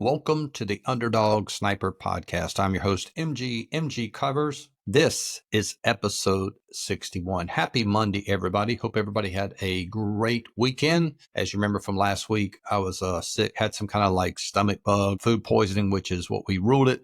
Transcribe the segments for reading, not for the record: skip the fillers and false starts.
Welcome to the Underdog Sniper Podcast. I'm your host, MGCovers. This is episode 61. Happy Monday, everybody. Hope everybody had a great weekend. As you remember from last week, I was sick, had some kind of like stomach bug, food poisoning, which is what we ruled it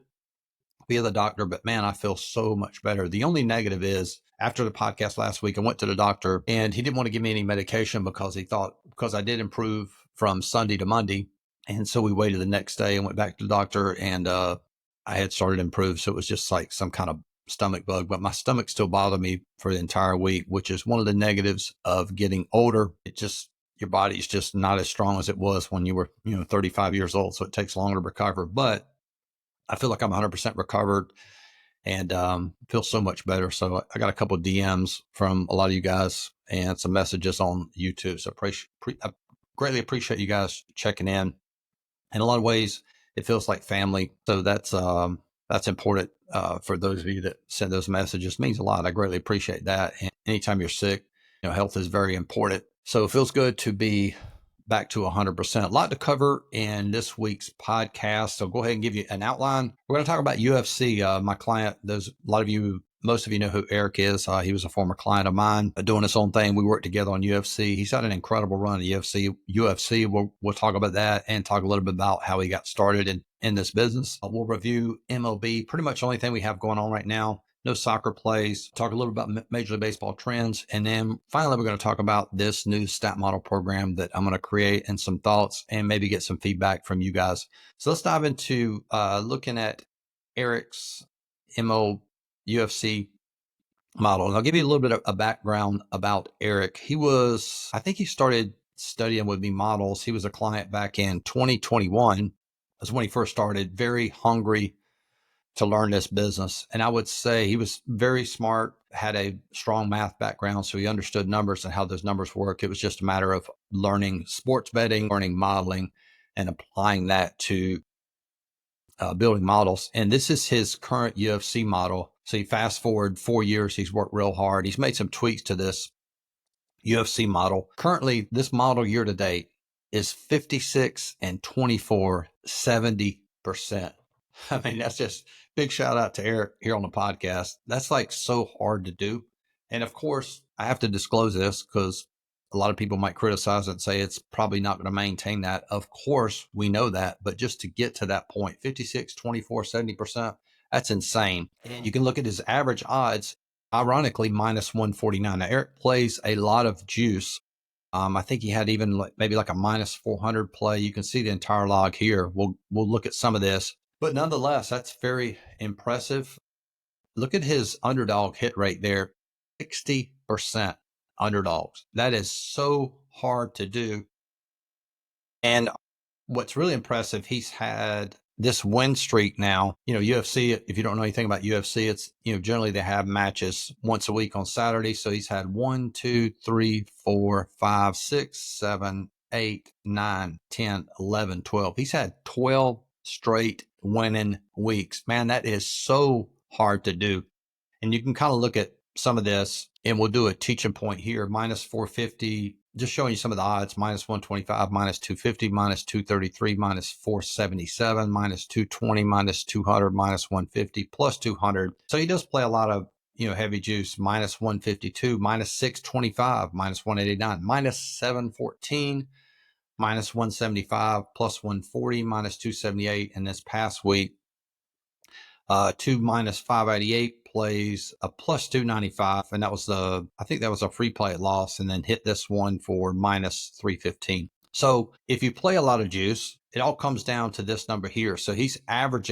via the doctor. But man, I feel so much better. The only negative is after the podcast last week, I went to the doctor and he didn't want to give me any medication because he thought, because I did improve from Sunday to Monday. And so we waited the next day and went back to the doctor, and I had started to improve. So it was just like some kind of stomach bug, but my stomach still bothered me for the entire week, which is one of the negatives of getting older. It just, your body's just not as strong as it was when you were, 35 years old. So it takes longer to recover, but I feel like I'm 100% recovered and feel so much better. So I got a couple of DMs from a lot of you guys and some messages on YouTube. So I greatly appreciate you guys checking in. In a lot of ways, it feels like family. So that's important for those of you that send those messages. It means a lot. I greatly appreciate that. And anytime you're sick, health is very important. So it feels good to be back to 100%. A lot to cover in this week's podcast. So go ahead and give you an outline. We're going to talk about UFC. My client, most of you know who Eric is. He was a former client of mine doing his own thing. We worked together on UFC. He's had an incredible run at UFC. We'll talk about that and talk a little bit about how he got started in this business. We'll review MLB, pretty much the only thing we have going on right now. No soccer plays, talk a little about Major League Baseball trends. And then finally, we're going to talk about this new stat model program that I'm going to create and some thoughts and maybe get some feedback from you guys. So let's dive into looking at Eric's UFC model. And I'll give you a little bit of a background about Eric. I think he started studying with me models. He was a client back in 2021. That's when he first started, very hungry to learn this business. And I would say he was very smart, had a strong math background, so he understood numbers and how those numbers work. It was just a matter of learning sports betting, learning modeling, and applying that to building models. And this is his current UFC model. So you fast forward 4 years, he's worked real hard. He's made some tweaks to this UFC model. Currently, this model year to date is 56 and 24, 70%. I mean, that's just big shout out to Eric here on the podcast. That's like so hard to do. And of course, I have to disclose this because a lot of people might criticize it and say it's probably not going to maintain that. Of course, we know that. But just to get to that point, 56, 24, 70%, that's insane. And you can look at his average odds, ironically, minus 149. Now, Eric plays a lot of juice. I think he had even maybe like a minus 400 play. You can see the entire log here. We'll look at some of this. But nonetheless, that's very impressive. Look at his underdog hit rate there, 60% underdogs. That is so hard to do. And what's really impressive, he's had this win streak now. UFC, if you don't know anything about UFC, it's, generally they have matches once a week on Saturday. So he's had 1, 2, 3, 4, 5, 6, 7, 8, 9, 10, 11, 12. He's had 12 straight winning weeks. Man, that is so hard to do. And you can kind of look at some of this, and we'll do a teaching point here, minus 450, just showing you some of the odds, minus 125, minus 250, minus 233, minus 477, minus 220, minus 200, minus 150, plus 200. So he does play a lot of, heavy juice, minus 152, minus 625, minus 189, minus 714, minus 175, plus 140, minus 278. And this past week, 2 minus 588 plays a plus 295. And I think that was a free play at loss, and then hit this one for minus 315. So if you play a lot of juice, it all comes down to this number here. So his average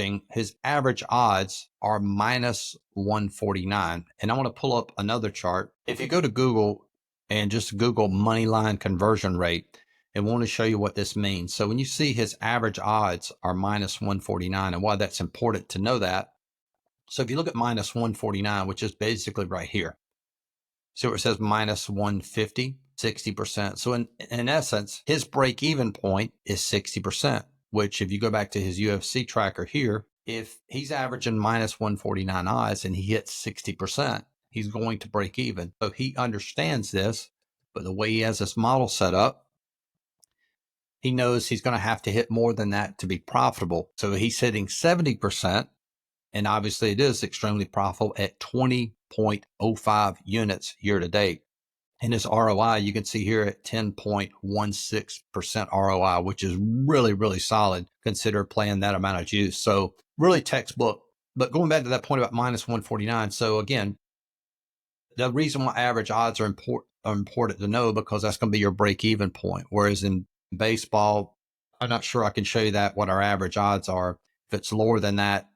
odds are minus 149. And I want to pull up another chart. If you go to Google and just Google money line conversion rate, and want to show you what this means. So when you see his average odds are minus 149 and why that's important to know that. So if you look at minus 149, which is basically right here, see where it says minus 150, 60%. So in essence, his break even point is 60%, which if you go back to his UFC tracker here, if he's averaging minus 149 odds and he hits 60%, he's going to break even. So he understands this, but the way he has this model set up, he knows he's going to have to hit more than that to be profitable. So he's hitting 70%. And obviously it is extremely profitable at 20.05 units year to date. And his ROI, you can see here at 10.16% ROI, which is really, really solid. Consider playing that amount of juice. So really textbook. But going back to that point about minus 149. So again, the reason why average odds are important to know, because that's going to be your break even point. Whereas in baseball, I'm not sure I can show you that what our average odds are. If it's lower than that,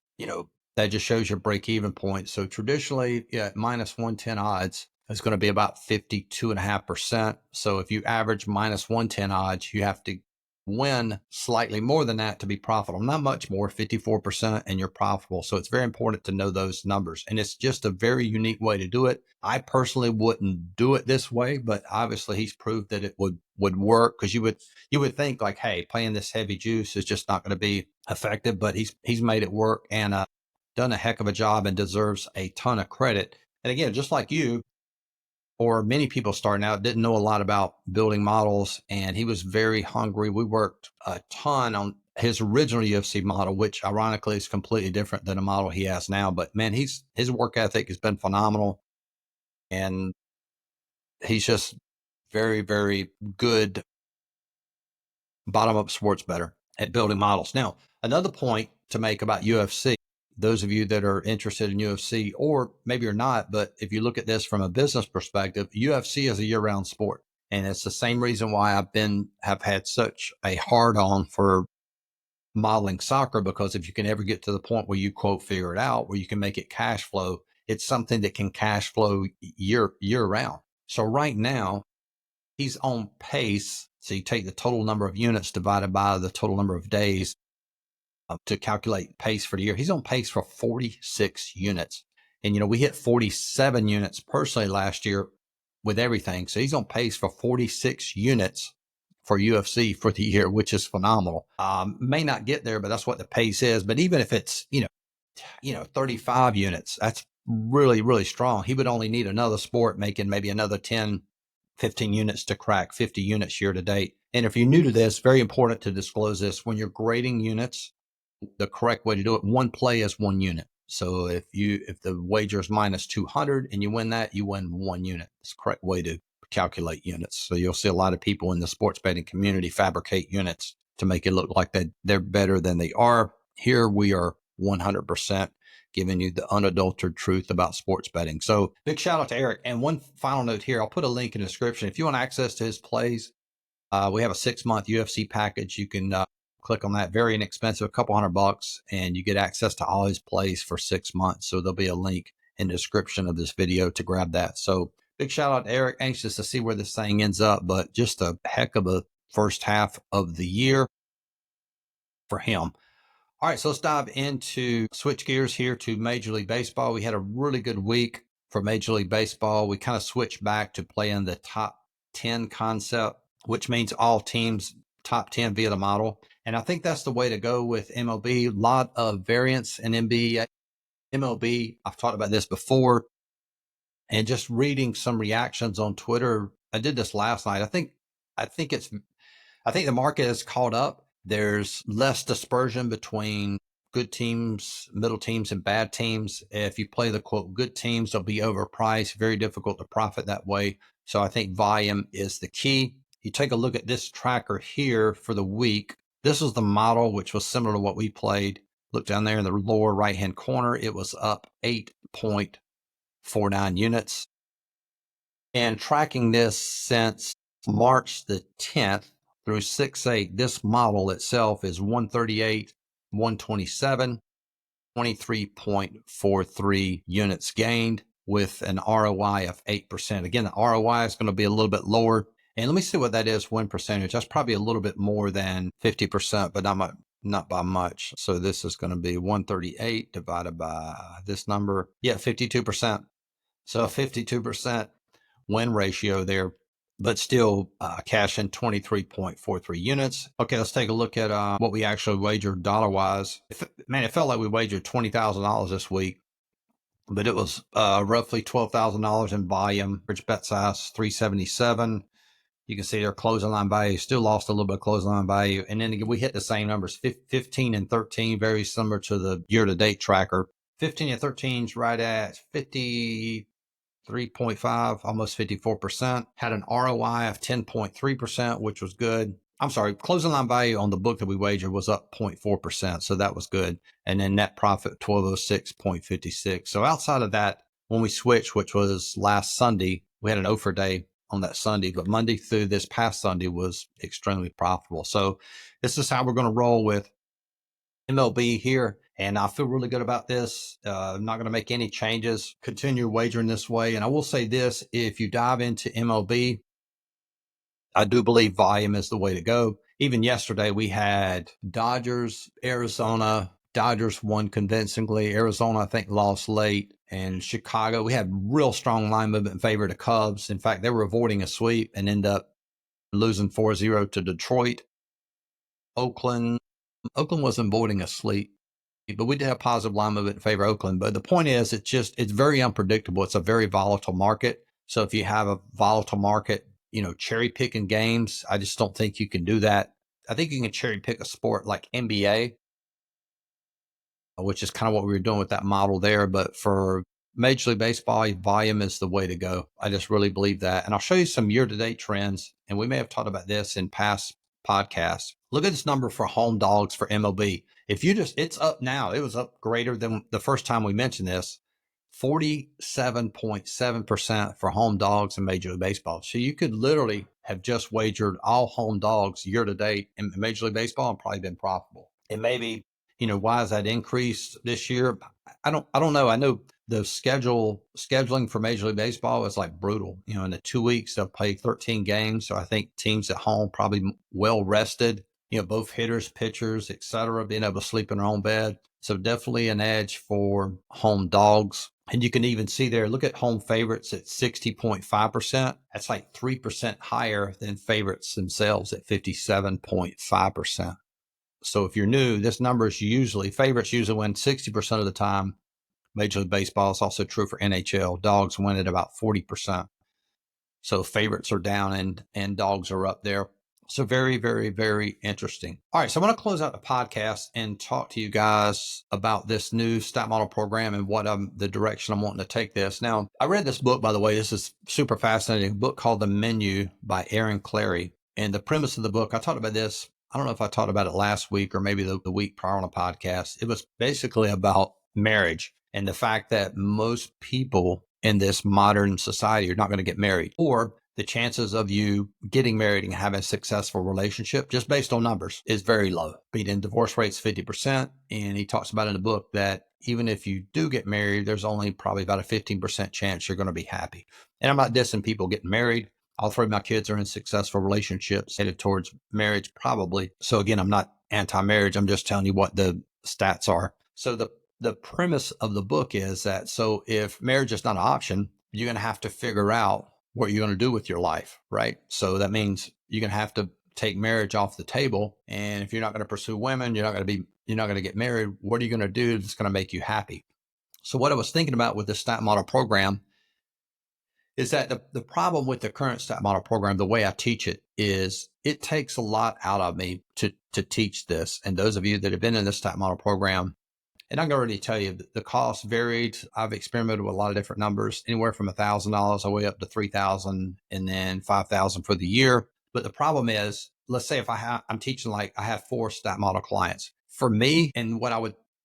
that just shows your break even point. So traditionally, yeah, minus 110 odds is going to be about 52.5%. So if you average minus 110 odds, you have to win slightly more than that to be profitable. Not much more, 54%, and you're profitable. So it's very important to know those numbers. And it's just a very unique way to do it. I personally wouldn't do it this way, but obviously he's proved that it would work, because you would think like, hey, playing this heavy juice is just not going to be effective, but he's made it work and done a heck of a job and deserves a ton of credit. And again, just like you, or many people starting out, didn't know a lot about building models, and he was very hungry. We worked a ton on his original UFC model, which ironically is completely different than the model he has now. But man, his work ethic has been phenomenal, and he's just very, very good bottom up sports bettor at building models. Now, another point to make about UFC, those of you that are interested in UFC, or maybe you're not, but if you look at this from a business perspective, UFC is a year-round sport. And it's the same reason why have had such a hard on for modeling soccer, because if you can ever get to the point where you quote figure it out, where you can make it cash flow, it's something that can cash flow year round. So right now, he's on pace. So you take the total number of units divided by the total number of days to calculate pace for the year. He's on pace for 46 units. And, we hit 47 units personally last year with everything. So he's on pace for 46 units for UFC for the year, which is phenomenal. May not get there, but that's what the pace is. But even if it's, 35 units, that's really, really strong. He would only need another sport making maybe another 10, 15 units to crack 50 units year to date. And if you're new to this, very important to disclose this. When you're grading units, the correct way to do it, one play is 1 unit. So if the wager is minus 200 and you win that, you win 1 unit. It's the correct way to calculate units. So you'll see a lot of people in the sports betting community fabricate units to make it look like they're better than they are. Here we are 100% giving you the unadulterated truth about sports betting. So big shout out to Eric. And one final note here, I'll put a link in the description. If you want access to his plays, we have a 6-month UFC package. You can click on that. Very inexpensive, a couple $100, and you get access to all his plays for 6 months. So there'll be a link in the description of this video to grab that. So big shout out to Eric. Anxious to see where this thing ends up, but just a heck of a first half of the year for him. All right, so let's switch gears here to Major League Baseball. We had a really good week for Major League Baseball. We kind of switched back to playing the top 10 concept, which means all teams top 10 via the model. And I think that's the way to go with MLB. A lot of variance in MLB. I've talked about this before, and just reading some reactions on Twitter. I did this last night. I think the market has caught up. There's less dispersion between good teams, middle teams, and bad teams. If you play the quote good teams, they'll be overpriced, very difficult to profit that way. So I think volume is the key. You take a look at this tracker here for the week. This is the model, which was similar to what we played. Look down there in the lower right-hand corner. It was up 8.49 units. And tracking this since March the 10th, through 6/8, this model itself is 138, 127, 23.43 units gained with an ROI of 8%. Again, the ROI is going to be a little bit lower. And let me see what that is, win percentage. That's probably a little bit more than 50%, but not by much. So this is going to be 138 divided by this number. Yeah, 52%. So 52% win ratio there, but still cash in 23.43 units. Okay, let's take a look at what we actually wagered dollar-wise. It felt like we wagered $20,000 this week, but it was roughly $12,000 in volume. Average bet size, 377. You can see their closing line value still lost a little bit of closing line value. And then we hit the same numbers, 15 and 13, very similar to the year-to-date tracker. 15 and 13 is right at 53.5, almost 54%. Had an ROI of 10.3%, which was good. I'm sorry, closing line value on the book that we wagered was up 0.4%. So that was good. And then net profit 1206.56. So outside of that, when we switched, which was last Sunday, we had an offer day on that Sunday, but Monday through this past Sunday was extremely profitable. So this is how we're going to roll with MLB here. And I feel really good about this. I'm not going to make any changes, continue wagering this way. And I will say this, if you dive into MLB, I do believe volume is the way to go. Even yesterday, we had Dodgers, Arizona. Dodgers won convincingly. Arizona, I think, lost late. And Chicago, we had real strong line movement in favor of the Cubs. In fact, they were avoiding a sweep and end up losing 4-0 to Detroit. Oakland wasn't avoiding a sweep, but we did have positive line movement in favor of Oakland. But the point is, it's very unpredictable. It's a very volatile market. So if you have a volatile market, cherry picking games, I just don't think you can do that. I think you can cherry pick a sport like NBA, which is kind of what we were doing with that model there. But for Major League Baseball, volume is the way to go. I just really believe that. And I'll show you some year-to-date trends. And we may have talked about this in past podcasts. Look at this number for home dogs for MLB. It's up now. It was up greater than the first time we mentioned this. 47.7% for home dogs in Major League Baseball. So you could literally have just wagered all home dogs year to date in Major League Baseball and probably been profitable. And maybe, why is that increased this year? I don't know. I know the scheduling for Major League Baseball is like brutal. In the 2 weeks, they'll play 13 games. So I think teams at home probably well rested, both hitters, pitchers, etc., being able to sleep in their own bed. So definitely an edge for home dogs. And you can even see there, look at home favorites at 60.5%. That's like 3% higher than favorites themselves at 57.5%. So if you're new, this number is favorites usually win 60% of the time. Major League Baseball is also true for NHL. Dogs win at about 40%. So favorites are down and dogs are up there. So very, very, very interesting. All right. So I want to close out the podcast and talk to you guys about this new stat model program and what the direction I'm wanting to take this. Now, I read this book, by the way. This is super fascinating. A book called The Menu by Aaron Clarey. And the premise of the book, I talked about this. I don't know if I talked about it last week or maybe the week prior on a podcast. It was basically about marriage and the fact that most people in this modern society are not going to get married, or the chances of you getting married and having a successful relationship just based on numbers is very low. Median divorce rate's 50%. And he talks about in the book that even if you do get married, there's only probably about a 15% chance you're going to be happy. And I'm not dissing people getting married. All three of my kids are in successful relationships headed towards marriage probably. So again, I'm not anti-marriage. I'm just telling you what the stats are. So the premise of the book is that, so if marriage is not an option, you're going to have to figure out what you're going to do with your life, right? So that means you're going to have to take marriage off the table. And if you're not going to pursue women, you're not going to get married. What are you going to do that's going to make you happy? So what I was thinking about with the stat model program is that the problem with the current stat model program, the way I teach it, is it takes a lot out of me to teach this. And those of you that have been in the stat model program, and I can already tell you the cost varied. I've experimented with a lot of different numbers, anywhere from $1,000 all the way up to $3,000 and then $5,000 for the year. But the problem is, let's say if I'm teaching, like I have 4 stat model clients. For me, and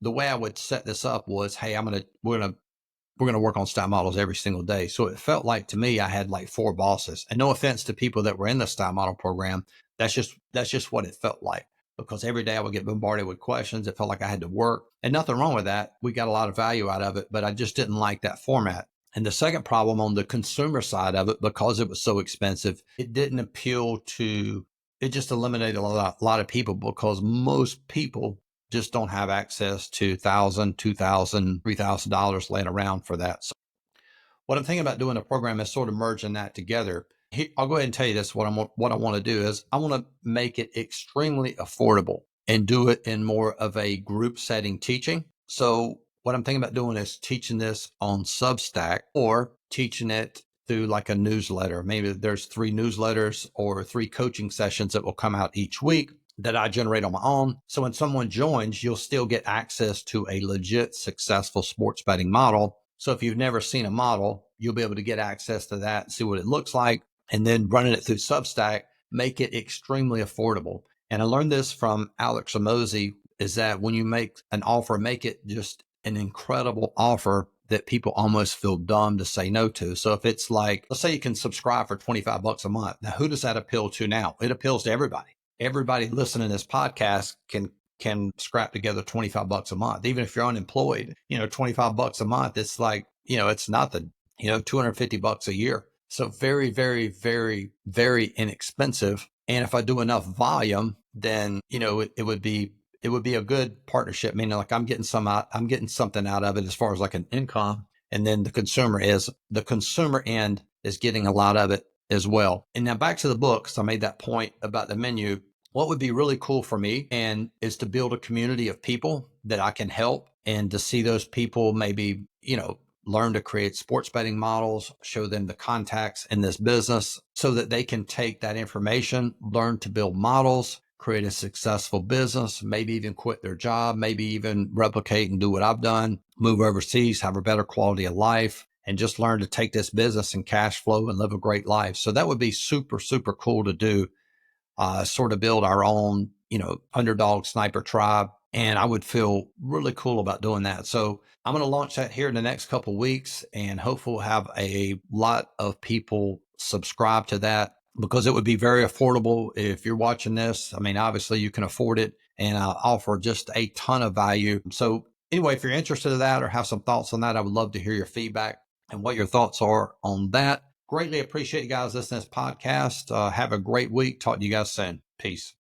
the way I would set this up was, hey, we're going to work on stat models every single day. So it felt like to me, I had like 4 bosses. And no offense to people that were in the stat model program, that's just what it felt like. Because every day I would get bombarded with questions. It felt like I had to work, and nothing wrong with that. We got a lot of value out of it, but I just didn't like that format. And the second problem on the consumer side of it, because it was so expensive, it just eliminated a lot of people, because most people just don't have access to $1,000, $2,000, $3,000 laying around for that. So what I'm thinking about doing a program is sort of merging that together. I'll go ahead and tell you this. What I want to do is I want to make it extremely affordable and do it in more of a group setting teaching. So what I'm thinking about doing is teaching this on Substack or teaching it through like a newsletter. Maybe there's 3 newsletters or 3 coaching sessions that will come out each week that I generate on my own. So when someone joins, you'll still get access to a legit successful sports betting model. So if you've never seen a model, you'll be able to get access to that and see what it looks like, and then running it through Substack, make it extremely affordable. And I learned this from Alex Ramosi, is that when you make an offer, make it just an incredible offer that people almost feel dumb to say no to. So if it's like, let's say you can subscribe for $25 a month. Now, who does that appeal to now? It appeals to everybody. Everybody listening to this podcast can scrap together $25 a month. Even if you're unemployed, $25 a month, it's like, it's nothing, $250 a year. So very, very, very, very inexpensive. And if I do enough volume, then, it would be a good partnership. Meaning like I'm getting something out of it as far as like an income. And then the consumer end is getting a lot of it as well. And now back to the book, because I made that point about the menu. What would be really cool for me is to build a community of people that I can help, and to see those people maybe, learn to create sports betting models, show them the contacts in this business so that they can take that information, learn to build models, create a successful business, maybe even quit their job, maybe even replicate and do what I've done, move overseas, have a better quality of life, and just learn to take this business and cash flow and live a great life. So that would be super, super cool to do. Sort of build our own, underdog sniper tribe. And I would feel really cool about doing that. So I'm going to launch that here in the next couple of weeks, and hopefully we'll have a lot of people subscribe to that, because it would be very affordable. If you're watching this, I mean, obviously you can afford it, and I'll offer just a ton of value. So anyway, if you're interested in that or have some thoughts on that, I would love to hear your feedback and what your thoughts are on that. Greatly appreciate you guys listening to this podcast. Have a great week. Talk to you guys soon. Peace.